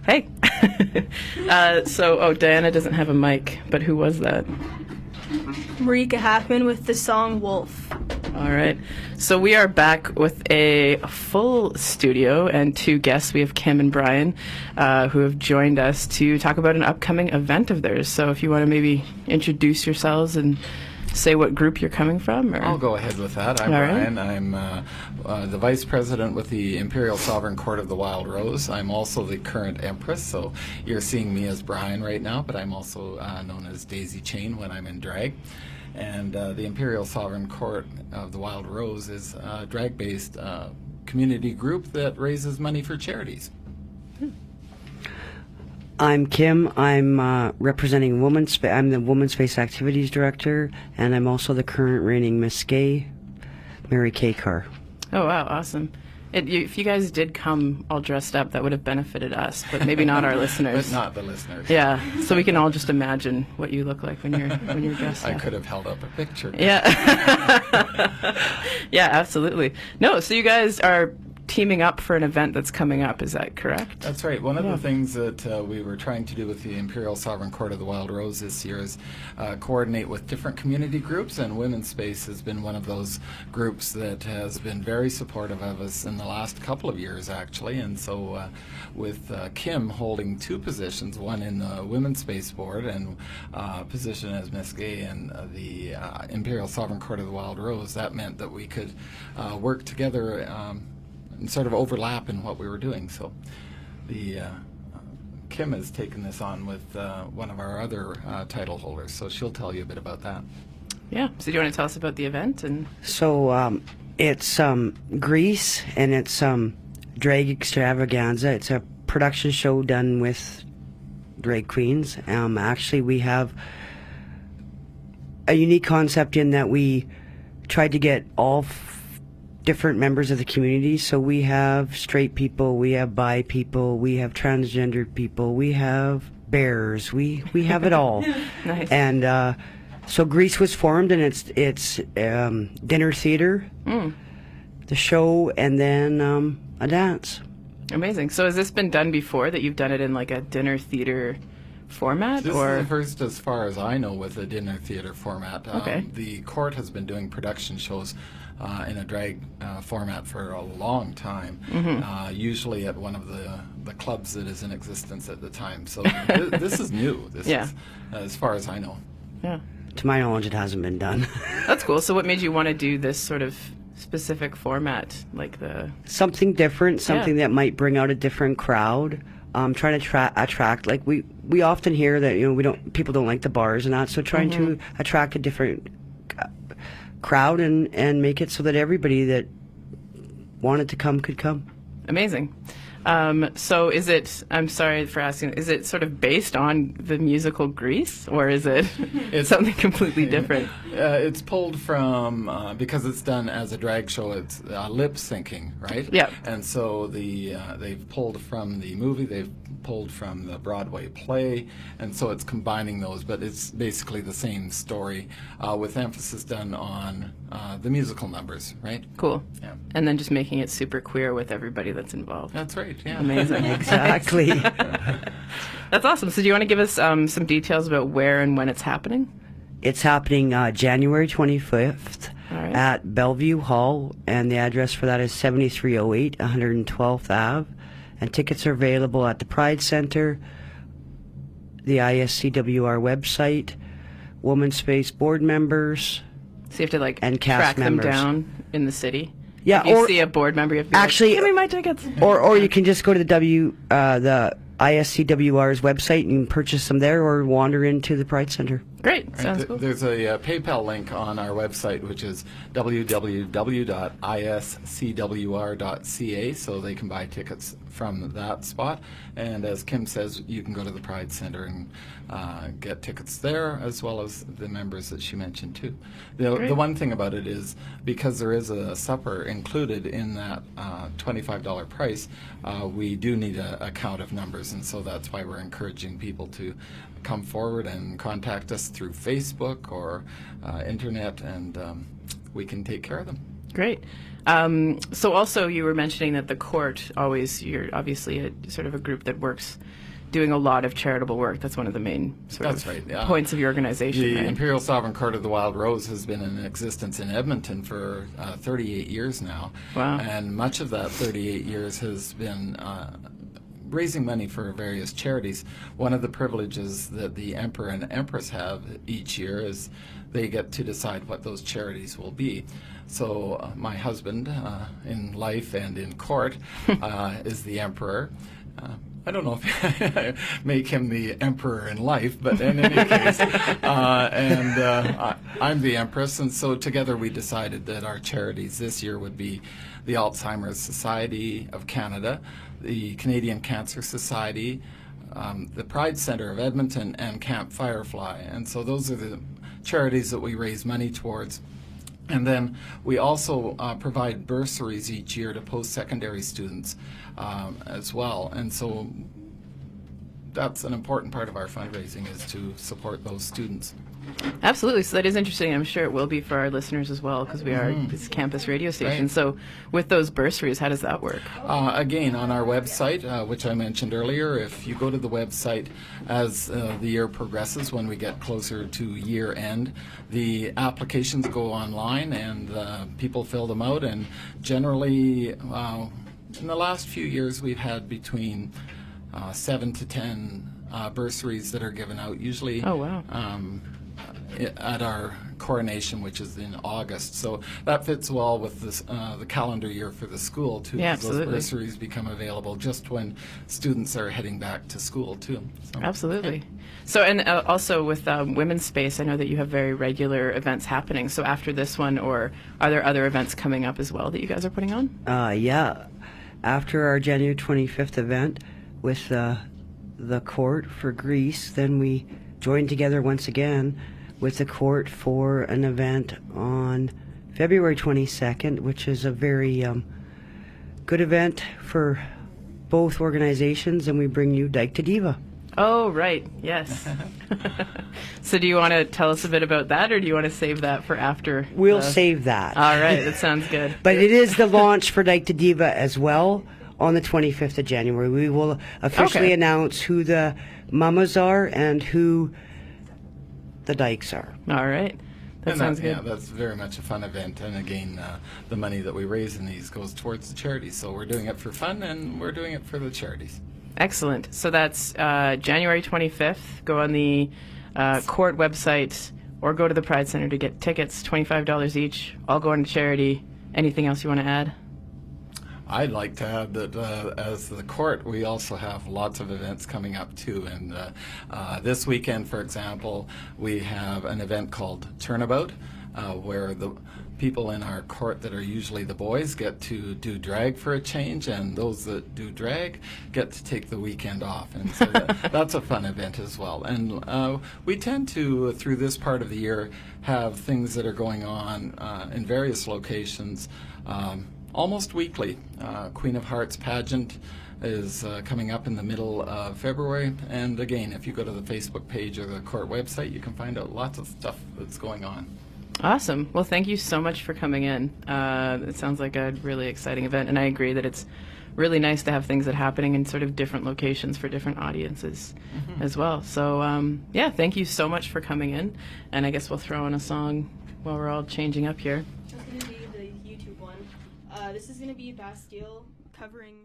Hey. Diana doesn't have a mic, but who was that? Marika Hackman with the song Wolf. All right. So we are back with a full studio and two guests. We have Kim and Brian, who have joined us to talk about an upcoming event of theirs. So if you want to maybe introduce yourselves and say what group you're coming from? Or? I'll go ahead with that. I'm Brian. I'm the Vice President with the Imperial Sovereign Court of the Wild Rose. I'm also the current Empress, so you're seeing me as Brian right now, but I'm also known as Dayzi Chayne when I'm in drag. And the Imperial Sovereign Court of the Wild Rose is a drag-based community group that raises money for charities. I'm Kim. I'm representing Womonspace. I'm the Womonspace Activities Director, and I'm also the current reigning Ms Gay Mary Kay Carr. Oh, wow, awesome. If you guys did come all dressed up, that would have benefited us, but maybe not our listeners. But not the listeners. Yeah, so we can all just imagine what you look like when you're dressed up. I could have held up a picture. Yeah. Yeah, absolutely. No, so you guys are teaming up for an event that's coming up, is that correct? That's right. One of the things that we were trying to do with the Imperial Sovereign Court of the Wild Rose this year is coordinate with different community groups, and Womonspace has been one of those groups that has been very supportive of us in the last couple of years, actually. And so with Kim holding two positions, one in the Womonspace Board and position as Ms Gay in the Imperial Sovereign Court of the Wild Rose, that meant that we could work together and sort of overlap in what we were doing. So the Kim has taken this on with one of our other title holders, so she'll tell you a bit about that. Yeah, so do you want to tell us about the event? So it's Grease, and it's drag extravaganza. It's a production show done with drag queens. Actually, we have a unique concept in that we tried to get all different members of the community. So we have straight people, we have bi people, we have transgender people, we have bears, we have it all. Nice. And so Grease was formed, and it's dinner theater, the show, and then a dance. Amazing. So has this been done before, that you've done it in like a dinner theater format? This or is the first, as far as I know, with a dinner theater format. Okay. The court has been doing production shows in a drag format for a long time, usually at one of the clubs that is in existence at the time. So this is new. This is, as far as I know. Yeah. To my knowledge, it hasn't been done. That's cool. So what made you want to do this sort of specific format, like something different, something that might bring out a different crowd? Trying to attract, like we often hear that people don't like the bars and that, so trying to attract a different crowd and make it so that everybody that wanted to come could come. Amazing. So is it, I'm sorry for asking, is it sort of based on the musical Grease, or is it something completely different? It's pulled from, because it's done as a drag show, it's lip syncing, right? Yeah. And so they've pulled from the movie, they've pulled from the Broadway play, and so it's combining those, but it's basically the same story with emphasis done on the musical numbers, right? Cool. Yeah. And then just making it super queer with everybody that's involved. That's right, yeah. Amazing. Exactly. That's awesome. So do you want to give us some details about where and when it's happening? It's happening January 25th at Bellevue Hall, and the address for that is 7308 112th Ave. And tickets are available at the Pride Center, the ISCWR website, Womonspace board members. So you have to and track cast members them down in the city? Yeah, if you see a board member, you have to be actually, give me my tickets. Or you can just go to the ISCWR's website and purchase them there, or wander into the Pride Center. Great, Right. sounds cool. There's a PayPal link on our website, which is www.iscwr.ca, so they can buy tickets from that spot. And as Kim says, you can go to the Pride Center and get tickets there, as well as the members that she mentioned too. The one thing about it is, because there is a supper included in that $25 price, we do need a count of numbers, and so that's why we're encouraging people to come forward and contact us through Facebook or internet, and we can take care of them. Great. So also you were mentioning that the court you're obviously a sort of a group that works doing a lot of charitable work. That's one of the main points of your organization. The right? Imperial Sovereign Court of the Wild Rose has been in existence in Edmonton for 38 years now. Wow. And much of that 38 years has been raising money for various charities. One of the privileges that the Emperor and Empress have each year is they get to decide what those charities will be. So my husband in life and in court is the Emperor. I don't know if I make him the emperor in life, but in any case, I'm the Empress, and so together we decided that our charities this year would be the Alzheimer's Society of Canada, the Canadian Cancer Society, the Pride Centre of Edmonton, and Camp Firefly. And so those are the charities that we raise money towards. And then we also provide bursaries each year to post-secondary students as well. And so that's an important part of our fundraising, is to support those students. Absolutely. So that is interesting. I'm sure it will be for our listeners as well, because we are this campus radio station. Right. So with those bursaries, how does that work? Again, on our website, which I mentioned earlier, if you go to the website as the year progresses, when we get closer to year end, the applications go online and people fill them out. And generally, in the last few years, we've had between 7 to 10 bursaries that are given out, usually. Oh, wow. At our coronation, which is in August. So that fits well with this, the calendar year for the school, too. Yeah, Those absolutely. bursaries become available just when students are heading back to school, too. So, Absolutely. So, and also with Womonspace, I know that you have very regular events happening. So after this one, or are there other events coming up as well that you guys are putting on? Yeah. After our January 25th event with the court for Greece, then we joined together once again with the court for an event on February 22nd, which is a very good event for both organizations, and we bring you Dyke to Diva. Oh, right. Yes. So do you want to tell us a bit about that, or do you want to save that for after? We'll save that. All right. That sounds good. But it is the launch for Dyke to Diva as well on the 25th of January. We will officially announce who the mamas are and who the dykes are. All right. That sounds good. Yeah, that's very much a fun event. And again, the money that we raise in these goes towards the charities. So we're doing it for fun, and we're doing it for the charities. Excellent. So that's January 25th. Go on the court website or go to the Pride Center to get tickets, $25 each. All going to charity. Anything else you want to add? I'd like to add that as the court, we also have lots of events coming up too. And this weekend, for example, we have an event called Turnabout, where the people in our court that are usually the boys get to do drag for a change, and those that do drag get to take the weekend off. And so that's a fun event as well. And we tend to, through this part of the year, have things that are going on in various locations almost weekly. Queen of Hearts pageant is coming up in the middle of February, and again, if you go to the Facebook page or the court website, you can find out lots of stuff that's going on. Awesome. Well, thank you so much for coming in. It sounds like a really exciting event, and I agree that it's really nice to have things that are happening in sort of different locations for different audiences as well. So, yeah, thank you so much for coming in, and I guess we'll throw in a song while we're all changing up here. This is going to be the YouTube one. This is going to be Bastille covering